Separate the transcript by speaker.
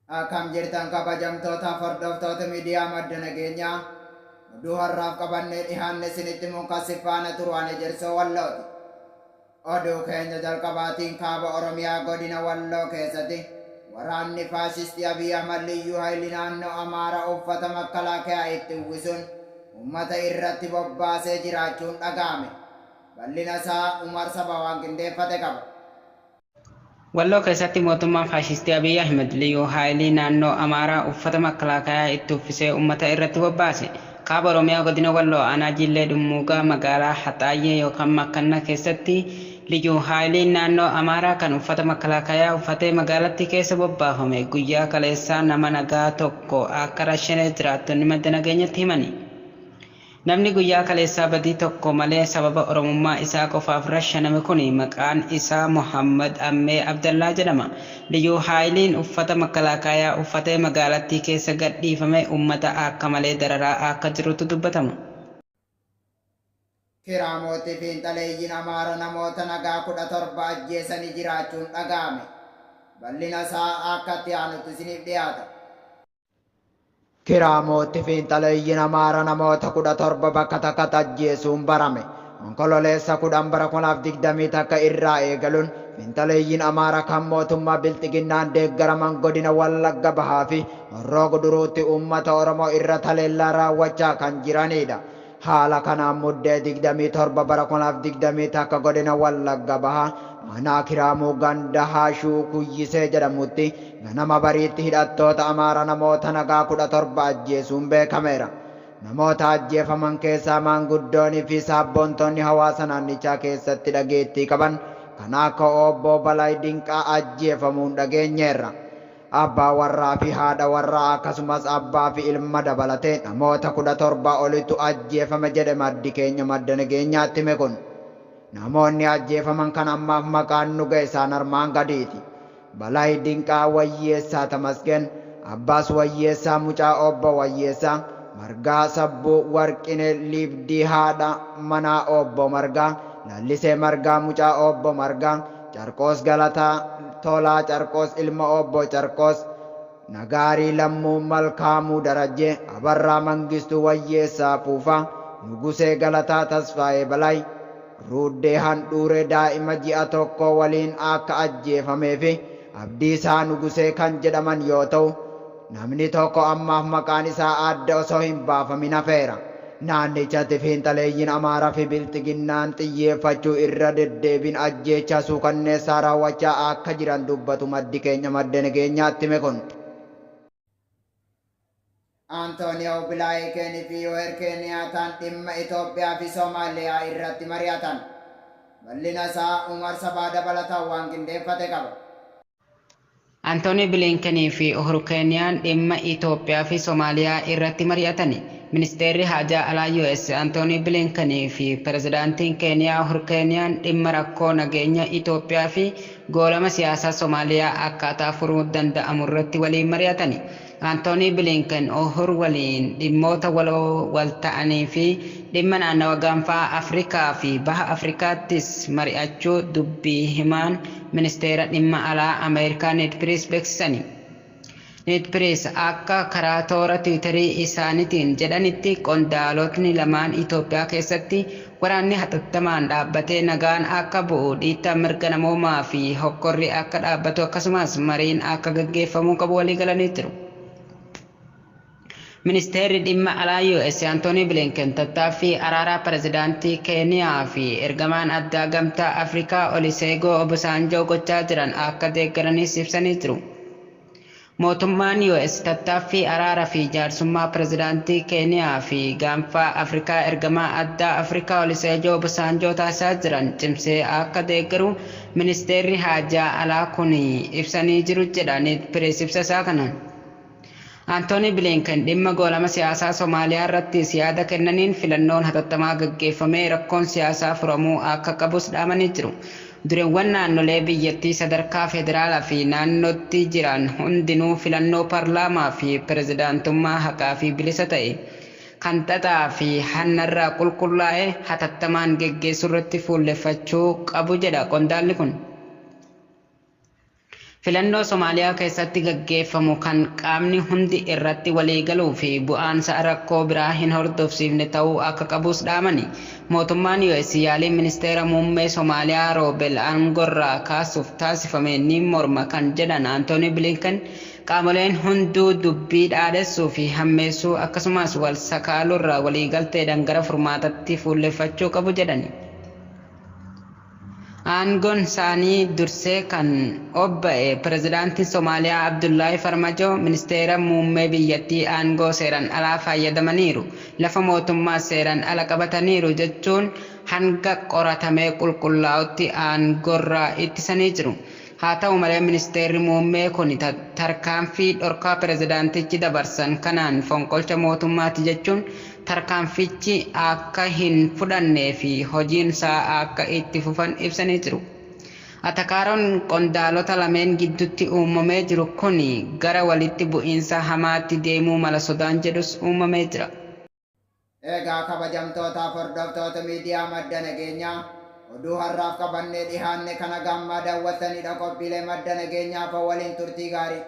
Speaker 1: Akkam jirtan kabajamtoota hordoftoota miidiyaa madda nageenyaa oduu har'aaf qabannee dhihaanne isinitti munkassi faana turaan ejersoo wallooti. Oduu keenya jalqabaatiin kaaba Oromiyaa godina Walloo keessatti waraanni faashistii Abiy Ahmad liyyuu hayli naannoo Amaaraa uffata makalaakaa itti uwwisuun uummata irratti bobbaasee jiraachuun dhaga'ame. Bal'ina isaa Umar Saba waan qindeeffate qaba.
Speaker 2: Walloo keessatti mootummaan faashistii Abiy Ahmed liyyuu haayilii naannoo Amaaraa uffata makalaakaa itti uffisee uummata irratti bobbaase. Kaaba Oromiyaa godina Walloo aanaa Jillee Dummuugaa magaalaa Haxaayyee yookaan Makkanna keessatti liyyuu haayiliin naannoo Amaaraa kan uffata makalaakaa uffatee magaalattii keessa bobbaafame guyyaa kaleessaa nama nagaa tokko akka rashanee jiraattonni madda nageenyatti himani. Namni guyyaa kaleessaa badii tokko malee sababa Oromummaa isaa qofaaf rashaname kun maqaan isaa Muhammad Ammee Abdallaa jedhama. Liyyuu haayiliin uffata makalaakaa uffatee magaalattii keessa gadhiifame uummata akka malee dararaa akka jirutu dubbatama.
Speaker 1: Kiraamooti fiinxaleeyyiin Amaara namoota nagaa 17 ajjeesanii jiraachuun dhaga'ame. Bal'ina isaa akkatti aanutti isiniif dhiyaata. Kiraamooti fiinxaleeyyiin Amaara namoota 17 bakka takkatti ajjeesuun barame. Onkololeessa 10 bara 2020 takka irraa eegaluun fiinxaleeyyiin Amaara kan mootummaa Bilxiginnaan deeggaraman godina Wallagga Bahaa fi Horroo Guduruutti uummata Oromoo irra taleellaa raawwachaa kan jiranidha. Haala kanaan muddee 27 bara 2020 takka godina Wallagga Bahaa aanaa Kiraamuu ganda Haashuu Kuyyisee jedhamutti ganama bariitti hidhattoota Amaara namoota nagaa 17 ajjeesuun beekameera. Namoota ajjeefaman keessaa maanguddoonii fi sabboontonni hawaasa naannichaa keessatti dhageettii qaban kan akka obbo Balay Dinqaa ajjeefamuun dhageenyeerra. Abbaa warraa fi haadha warraa akkasumas abbaa fi ilma dabalatee namoota 17 olitu ajjeefame jedhe maddi keenya madda nageenyaatti hime kun. Namoonni ajjeefaman kan ammaaf maqaan nu ga'e isaan armaan gadiiti. Balay Dinqaa Wayyeessaa Tamasgeen, Abbaas Wayyeessaa Mucaa Obbo Wayyeessaa, Margaa Sabbuu Warqinee Liibdii haadha manaa Obbo Margaa, Lallisee Margaa Mucaa Obbo Margaa, Carqoos Galataa Tolaa Carqoos ilma Obbo Carqoos, Nagaarii Lammuu Malkaamuu Darajjee, Abarraa Mangistuu Wayyeessaa Fuufaa, Nugusee Galataa Tasfaayee Balay, Ruuddee Handhuuree daa'ima ji'a tokko waliin akka ajjeefamee fi Abdiisaa Nugusee kan jedhaman yoo ta'u, namni tokko ammaaf maqaan isaa adda osoo hin baafamin hafeera. Naannichatti fiinxaleeyyiin Amaaraa fi Bilxiginnaan xiyyeeffachuu irra deddeebiin ajjeechaa suukanneessaa raawwachaa akka jiran dubbatu maddi keenya madda nageenyaatti hime kun. Antooniyoo Bilaayikeenii fi Yoo'er Keeniyaataan dhimma Itoophiyaa fi Soomaaliyaa irratti mari'atan. Bal'ina isaa Umar Sabaa dabalataan waan qindeeffate qaba.
Speaker 2: Antoonii Biliinkenii fi Uhuru Keeniyaan dhimma Itoophiyaa fi Soomaaliyaa irratti mari'atani. Ministeerri Haajaa Alaa US Antoonii Biliinkenii fi Pirezidaantiin Keeniyaa Uhuru Keeniyaan dhimma rakkoo nageenya Itoophiyaa fi goolama siyaasaa Soomaaliyaa akkaataa furuu danda'amu irratti waliin mari'atani. Antoonii Bilinken Uhuru waliin dhimmoota wal ta'anii fi dhimma naannawa gaanfaa Afrikaa fi baha Afrikaattis mari'achuu dubbii himaan ministeera dhimma alaa Ameerikaa Ned Price beeksisani. Ned Price akka karaa toora Tiwiitarii isaaniitiin jedhanitti qondaalotni lamaan Itoophiyaa keessatti waraanni hatattamaan dhaabbatee nagaan akka bu'u dhiittaan mirga namoomaa fi hokkorri akka dhaabbatu akkasumas mariin akka gaggeeffamuu qabu walii galanii jiru. Ministeerri dhimma alaa US Antoonii Bilinken tattaaffii araaraa pirezidaantii Keeniyaa fi ergamaan addaa gamtaa Afrikaa Olusegun Obasanjoo gochaa jiran akka deeggaranis ibsanii jiru. Mootummaan US tattaaffii araaraa fi jaarsummaa pirezidaantii Keeniyaa fi gaanfaa Afrikaa ergamaa addaa Afrikaa Olusegun Obasanjoo taasisaa jiran cimsee akka deeggaru ministeerri haajaa alaa kun ibsanii jiru jedha Ned Price ibsa isaa kanaan. Antoonii Bilinken dhimma goolama siyaasaa Soomaaliyaa irratti yaada kennaniin filannoon hatattamaa gaggeeffamee rakkoon siyaasaa furamuu akka qabus dhaamanii jiru. Dureewwan naannolee biyyattii sadarkaa federaalaa fi naannootti jiran hundinuu filannoo paarlaamaa fi pirezidaantummaa haqaa fi bilisa ta'e kan xaxaa fi hannarraa qulqullaa'e hatattamaan geggeessuu irratti fuulleffachuu qabu jedha qondaalli kun. Filannoo Somaaliyaa keessatti gaggeeffamu kan qaamni hundi irratti walii galuu fi bu'aansa rakkoo biraa hin hordofsiifne ta'uu akka qabus dhaamani. Mootummaan US yaalii ministeera muummee Somaaliyaa Roobel aangorraa kaasuuf taasifame ni morma kan jedhan Antooni Bilinken qaamoleen hunduu dubbii dhaadessuu fi hammeessuu akkasumas wal sakaaluurra waliigalteedhaan gara furmaatatti fuulleffachuu qabu jedhani. Aangoon isaanii dursee kan obba'e pirezidaantiin Somaaliyaa Abdullaahi Farmaajo ministeera muummee biyyattii aangoo seeraan alaa fayyadamaniiru, lafa mootummaa seeraan ala qabataniiru jechuun hanga qoratamee qulqullaa'utti aangorraa ittisanii jiru. Haa ta'u malee ministeerri muummee kun tarkaanfii dhorkaa pirezidaantichi dabarsan kanaan fonqolcha mootummaati jechuun tarkaanfichi akka hin fudhannee fi hojiin isaa akka itti fufan ibsanii jiru. Atakaaroon qondaalota lameen gidduutti uumamee jiru kun gara walitti bu'iinsa hamaatti deemuu mala sodaan jedhus uumamee jira.
Speaker 1: Egaa kabajamtootaaf hordoftoota miidiyaa madda nageenyaa oduu har'aaf qabannee dhihaanne kana gammaa daawwattanii qophiilee madda nageenyaaf waliin turtii gaarii.